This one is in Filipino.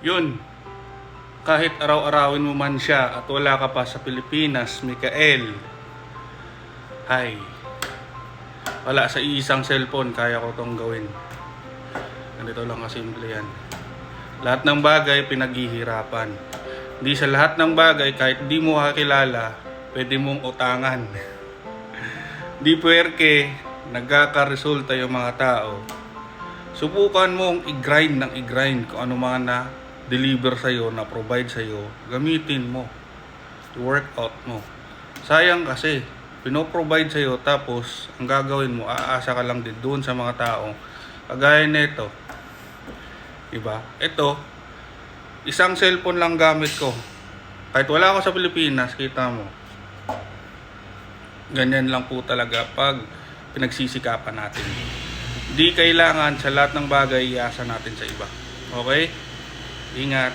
Yun, kahit araw-arawin mo man siya at wala ka pa sa Pilipinas, Mikael, hay, wala sa isang cellphone, kaya ko tong gawin. Ganito lang kasimple yan. Lahat ng bagay pinaghihirapan. Hindi sa lahat ng bagay, kahit di mo kakilala, pwede mong utangan. Di puwerke, nagkakaresulta yung mga tao. Subukan mong i-grind ng i-grind kung ano mga na-deliver sa'yo, na-provide sa'yo. Gamitin mo. I-workout mo. Sayang kasi, pinoprovide sa'yo, tapos ang gagawin mo, aasa ka lang din doon sa mga tao. Kagaya nito. Diba? Ito, isang cellphone lang gamit ko. Kahit wala ako sa Pilipinas, kita mo. Ganyan lang po talaga pag pinagsisikapan natin. Di kailangan sa lahat ng bagay iasa natin sa iba. Okay? Ingat.